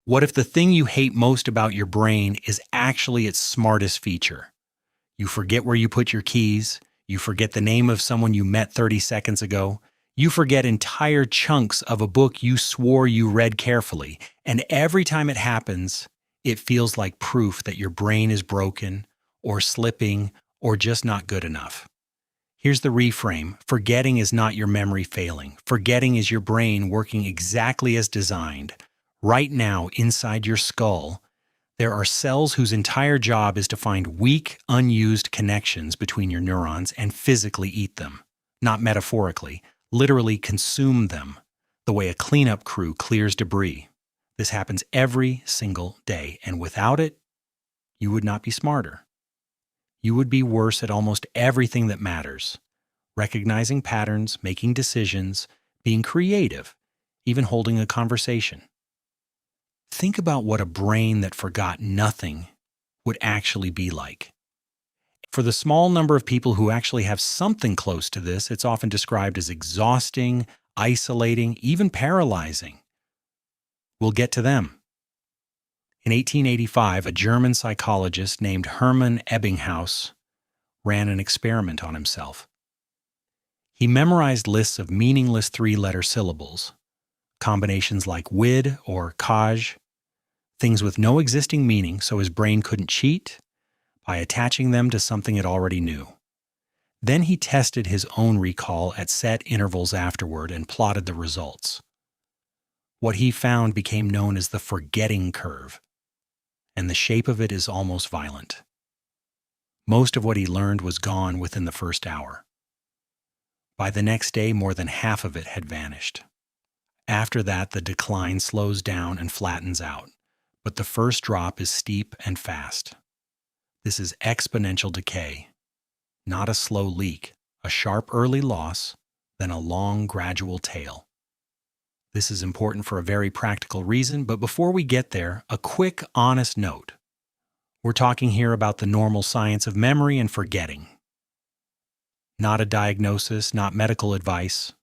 What if the thing you hate most about your brain is actually its smartest feature? You forget where you put your keys, you forget the name of someone you met 30 seconds ago, you forget entire chunks of a book you swore you read carefully, and every time it happens, it feels like proof that your brain is broken, or slipping, or just not good enough. Here's the reframe. Forgetting is not your memory failing. Forgetting is your brain working exactly as designed. Right now, inside your skull, there are cells whose entire job is to find weak, unused connections between your neurons and physically eat them. Not metaphorically, literally consume them, the way a cleanup crew clears debris. This happens every single day, and without it, you would not be smarter. You would be worse at almost everything that matters. Recognizing patterns, making decisions, being creative, even holding a conversation. Think about what a brain that forgot nothing would actually be like. For the small number of people who actually have something close to this, it's often described as exhausting, isolating, even paralyzing. We'll get to them. In 1885, a German psychologist named Hermann Ebbinghaus ran an experiment on himself. He memorized lists of meaningless three-letter syllables, combinations like wid or kaj, things with no existing meaning so his brain couldn't cheat, by attaching them to something it already knew. Then he tested his own recall at set intervals afterward and plotted the results. What he found became known as the forgetting curve, and the shape of it is almost violent. Most of what he learned was gone within the first hour. By the next day, more than half of it had vanished. After that, the decline slows down and flattens out, but the first drop is steep and fast. This is exponential decay, not a slow leak, a sharp early loss, then a long gradual tail. This is important for a very practical reason, but before we get there, a quick, honest note. We're talking here about the normal science of memory and forgetting. Not a diagnosis, not medical advice.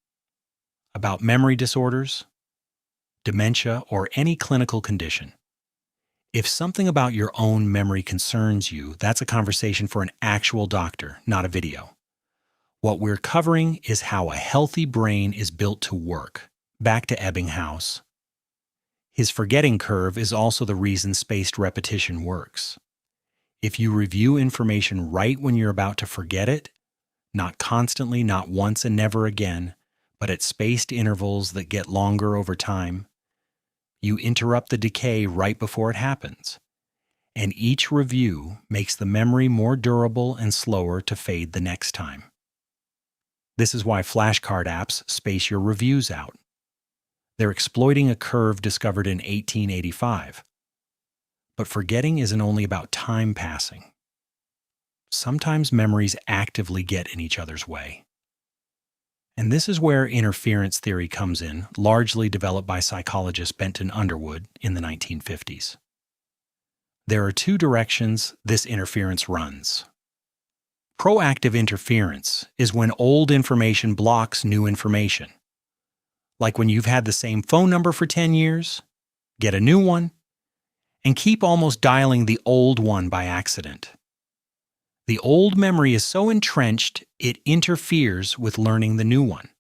About memory disorders, dementia, or any clinical condition. If something about your own memory concerns you, that's a conversation for an actual doctor, not a video. What we're covering is how a healthy brain is built to work. Back to Ebbinghaus. His forgetting curve is also the reason spaced repetition works. If you review information right when you're about to forget it, not constantly, not once and never again, but at spaced intervals that get longer over time, you interrupt the decay right before it happens. And each review makes the memory more durable and slower to fade the next time. This is why flashcard apps space your reviews out. They're exploiting a curve discovered in 1885. But forgetting isn't only about time passing. Sometimes memories actively get in each other's way. And this is where interference theory comes in, largely developed by psychologist Benton Underwood in the 1950s. There are two directions this interference runs. Proactive interference is when old information blocks new information. Like when you've had the same phone number for 10 years, get a new one, and keep almost dialing the old one by accident. The old memory is so entrenched, it interferes with learning the new one.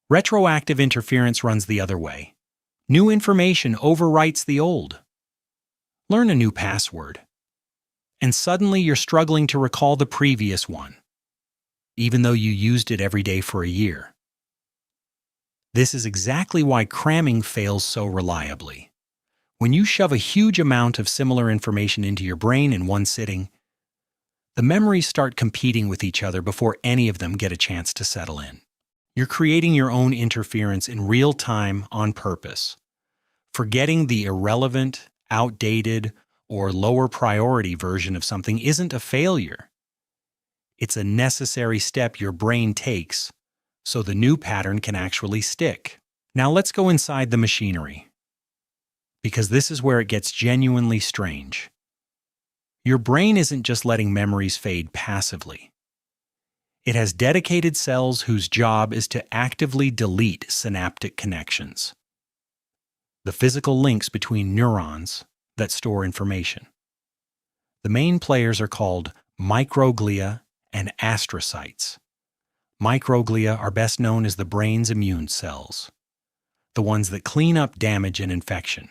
Retroactive interference runs the other way. New information overwrites the old. Learn a new password, and suddenly you're struggling to recall the previous one, even though you used it every day for a year. This is exactly why cramming fails so reliably. When you shove a huge amount of similar information into your brain in one sitting, the memories start competing with each other before any of them get a chance to settle in. You're creating your own interference in real time on purpose. Forgetting the irrelevant, outdated, or lower priority version of something isn't a failure. It's a necessary step your brain takes so the new pattern can actually stick. Now let's go inside the machinery, because this is where it gets genuinely strange. Your brain isn't just letting memories fade passively. It has dedicated cells whose job is to actively delete synaptic connections. the physical links between neurons that store information. The main players are called microglia and astrocytes. Microglia are best known as the brain's immune cells, the ones that clean up damage and infection.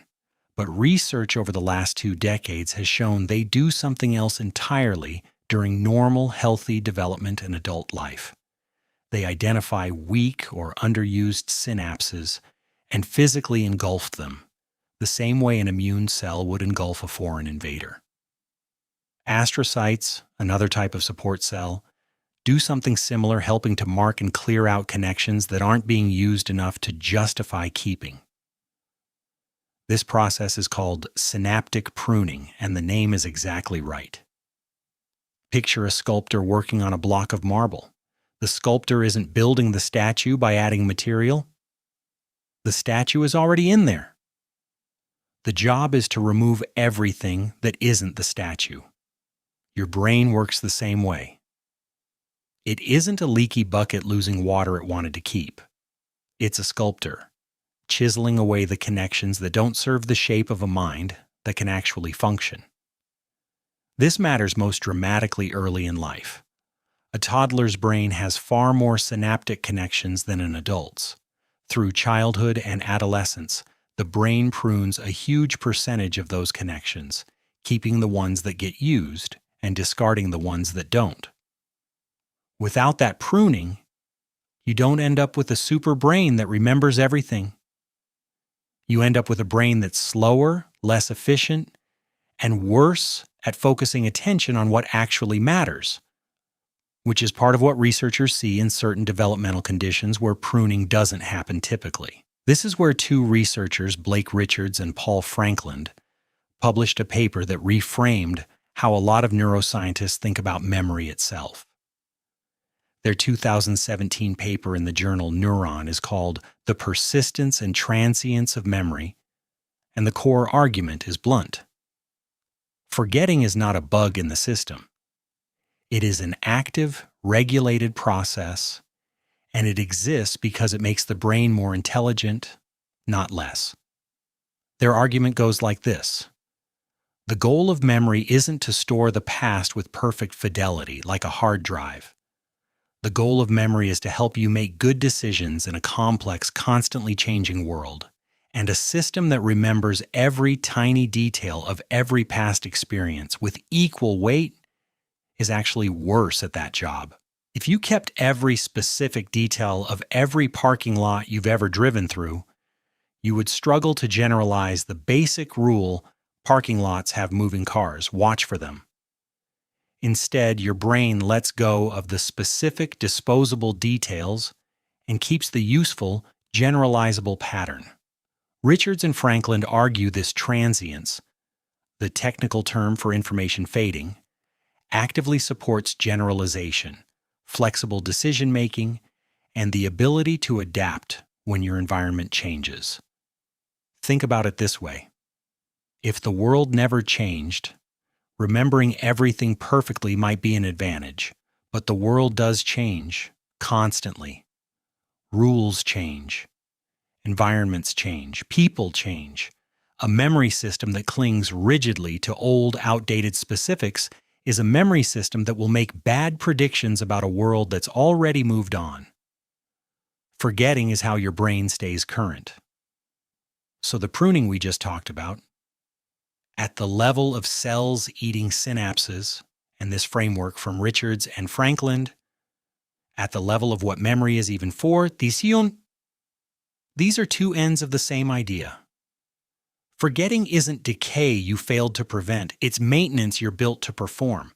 But research over the last 2 decades has shown they do something else entirely during normal, healthy development in adult life. They identify weak or underused synapses and physically engulf them, the same way an immune cell would engulf a foreign invader. Astrocytes, another type of support cell, do something similar, helping to mark and clear out connections that aren't being used enough to justify keeping. This process is called synaptic pruning, and the name is exactly right. Picture a sculptor working on a block of marble. The sculptor isn't building the statue by adding material. The statue is already in there. The job is to remove everything that isn't the statue. Your brain works the same way. It isn't a leaky bucket losing water it wanted to keep. It's a sculptor, chiseling away the connections that don't serve the shape of a mind that can actually function. This matters most dramatically early in life. A toddler's brain has far more synaptic connections than an adult's. Through childhood and adolescence, the brain prunes a huge percentage of those connections, keeping the ones that get used and discarding the ones that don't. Without that pruning, you don't end up with a super brain that remembers everything. You end up with a brain that's slower, less efficient, and worse at focusing attention on what actually matters, which is part of what researchers see in certain developmental conditions where pruning doesn't happen typically. This is where 2 researchers, Blake Richards and Paul Frankland, published a paper that reframed how a lot of neuroscientists think about memory itself. Their 2017 paper in the journal Neuron is called The Persistence and Transience of Memory, and the core argument is blunt. Forgetting is not a bug in the system. It is an active, regulated process, and it exists because it makes the brain more intelligent, not less. Their argument goes like this. The goal of memory isn't to store the past with perfect fidelity, like a hard drive. The goal of memory is to help you make good decisions in a complex, constantly changing world, and a system that remembers every tiny detail of every past experience with equal weight is actually worse at that job. If you kept every specific detail of every parking lot you've ever driven through, you would struggle to generalize the basic rule: parking lots have moving cars, watch for them. Instead, your brain lets go of the specific disposable details and keeps the useful, generalizable pattern. Richards and Frankland argue this transience, the technical term for information fading, actively supports generalization, flexible decision-making, and the ability to adapt when your environment changes. Think about it this way. If the world never changed, remembering everything perfectly might be an advantage, but the world does change constantly. Rules change. Environments change. People change. A memory system that clings rigidly to old, outdated specifics is a memory system that will make bad predictions about a world that's already moved on. Forgetting is how your brain stays current. So the pruning we just talked about, at the level of cells eating synapses, and this framework from Richards and Frankland, at the level of what memory is even for, these are 2 ends of the same idea. Forgetting isn't decay you failed to prevent, it's maintenance you're built to perform.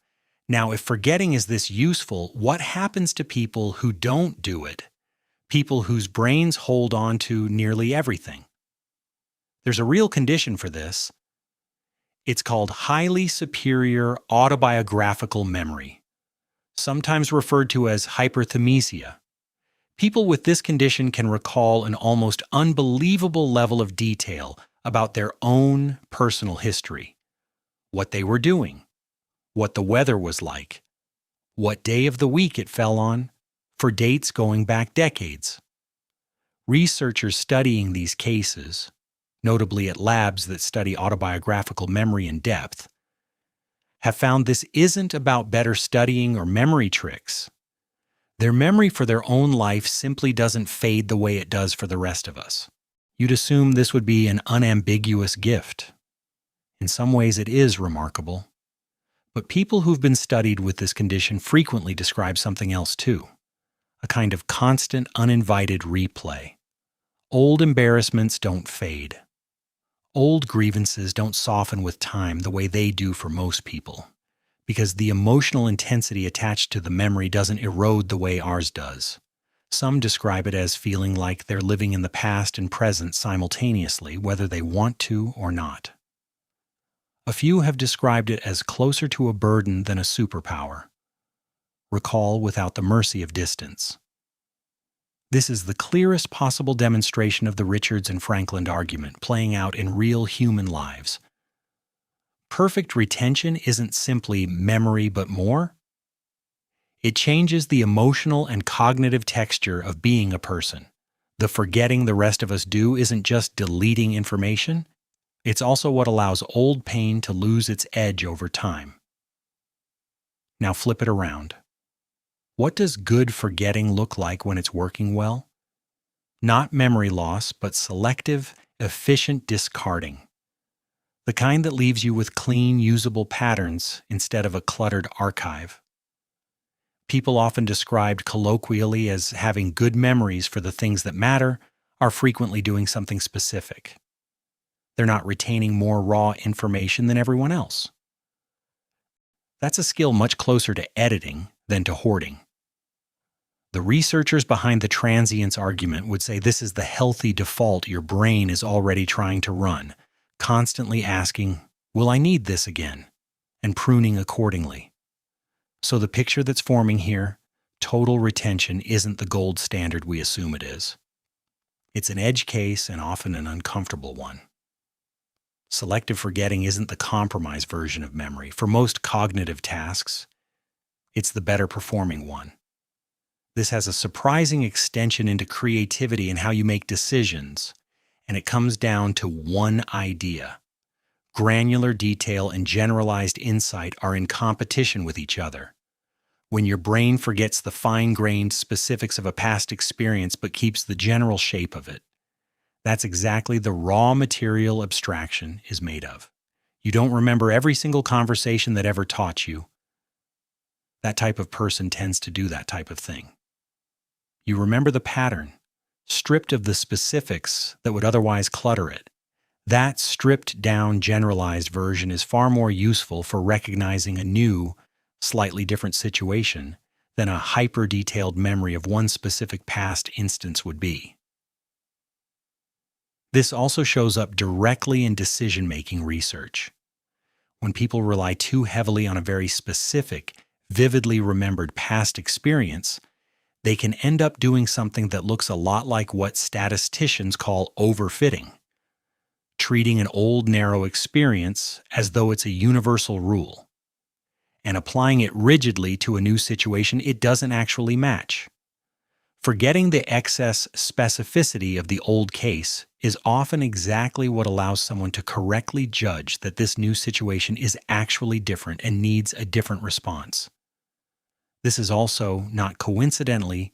Now, if forgetting is this useful, what happens to people who don't do it? People whose brains hold on to nearly everything. There's a real condition for this. It's called highly superior autobiographical memory, sometimes referred to as hyperthymesia. People with this condition can recall an almost unbelievable level of detail about their own personal history, what they were doing, what the weather was like, what day of the week it fell on, for dates going back decades. Researchers studying these cases notably at labs that study autobiographical memory in depth, have found this isn't about better studying or memory tricks. Their memory for their own life simply doesn't fade the way it does for the rest of us. You'd assume this would be an unambiguous gift. In some ways, it is remarkable. But people who've been studied with this condition frequently describe something else too, a kind of constant, uninvited replay. Old embarrassments don't fade. Old grievances don't soften with time the way they do for most people, because the emotional intensity attached to the memory doesn't erode the way ours does. Some describe it as feeling like they're living in the past and present simultaneously, whether they want to or not. A few have described it as closer to a burden than a superpower. Recall without the mercy of distance. This is the clearest possible demonstration of the Richards and Frankland argument playing out in real human lives. Perfect retention isn't simply memory but more. It changes the emotional and cognitive texture of being a person. The forgetting the rest of us do isn't just deleting information. It's also what allows old pain to lose its edge over time. Now flip it around. What does good forgetting look like when it's working well? Not memory loss, but selective, efficient discarding. The kind that leaves you with clean, usable patterns instead of a cluttered archive. People often described colloquially as having good memories for the things that matter are frequently doing something specific. They're not retaining more raw information than everyone else. That's a skill much closer to editing than to hoarding. The researchers behind the transience argument would say this is the healthy default your brain is already trying to run, constantly asking, will I need this again? And pruning accordingly. So the picture that's forming here, total retention isn't the gold standard we assume it is. It's an edge case and often an uncomfortable one. Selective forgetting isn't the compromise version of memory. For most cognitive tasks, it's the better performing one. This has a surprising extension into creativity and how you make decisions, and it comes down to one idea. Granular detail and generalized insight are in competition with each other. When your brain forgets the fine-grained specifics of a past experience but keeps the general shape of it, that's exactly the raw material abstraction is made of. You don't remember every single conversation that ever taught you. That type of person tends to do that type of thing. You remember the pattern, stripped of the specifics that would otherwise clutter it. That stripped-down, generalized version is far more useful for recognizing a new, slightly different situation than a hyper-detailed memory of one specific past instance would be. This also shows up directly in decision-making research. When people rely too heavily on a very specific, vividly remembered past experience, they can end up doing something that looks a lot like what statisticians call overfitting, treating an old, narrow experience as though it's a universal rule, and applying it rigidly to a new situation it doesn't actually match. Forgetting the excess specificity of the old case is often exactly what allows someone to correctly judge that this new situation is actually different and needs a different response. This is also, not coincidentally,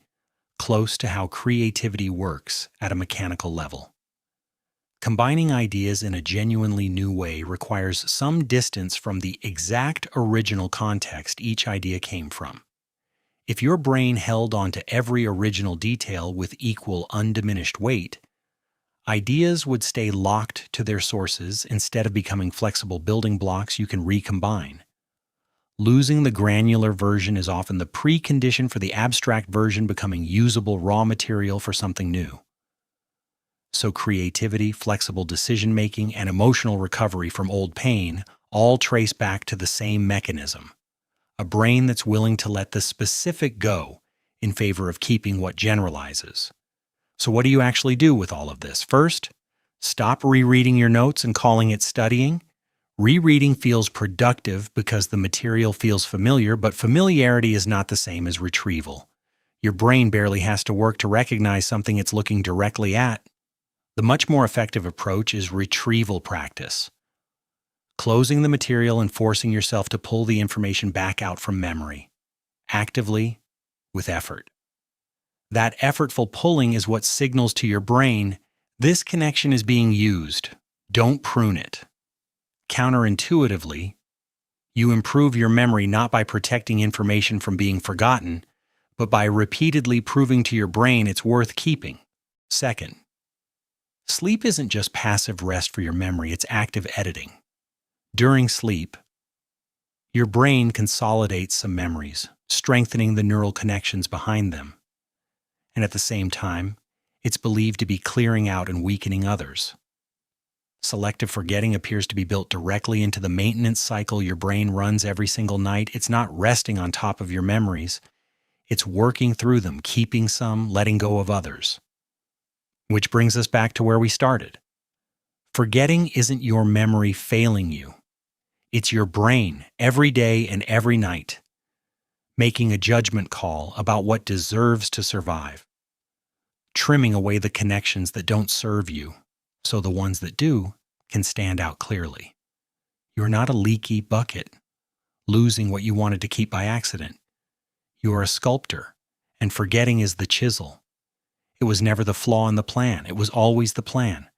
close to how creativity works at a mechanical level. Combining ideas in a genuinely new way requires some distance from the exact original context each idea came from. If your brain held on to every original detail with equal undiminished weight, ideas would stay locked to their sources instead of becoming flexible building blocks you can recombine. Losing the granular version is often the precondition for the abstract version becoming usable raw material for something new. So creativity, flexible decision-making, and emotional recovery from old pain all trace back to the same mechanism. A brain that's willing to let the specific go in favor of keeping what generalizes. So what do you actually do with all of this? First, stop rereading your notes and calling it studying. Rereading feels productive because the material feels familiar, but familiarity is not the same as retrieval. Your brain barely has to work to recognize something it's looking directly at. The much more effective approach is retrieval practice, closing the material and forcing yourself to pull the information back out from memory, actively, with effort. That effortful pulling is what signals to your brain, this connection is being used. Don't prune it. Counterintuitively, you improve your memory not by protecting information from being forgotten, but by repeatedly proving to your brain it's worth keeping. Second, sleep isn't just passive rest for your memory, it's active editing. During sleep, your brain consolidates some memories, strengthening the neural connections behind them. And at the same time, it's believed to be clearing out and weakening others. Selective forgetting appears to be built directly into the maintenance cycle your brain runs every single night. It's not resting on top of your memories. It's working through them, keeping some, letting go of others. Which brings us back to where we started. Forgetting isn't your memory failing you. It's your brain, every day and every night, making a judgment call about what deserves to survive, trimming away the connections that don't serve you, so the ones that do can stand out clearly. You're not a leaky bucket, losing what you wanted to keep by accident. You are a sculptor, and forgetting is the chisel. It was never the flaw in the plan. It was always the plan.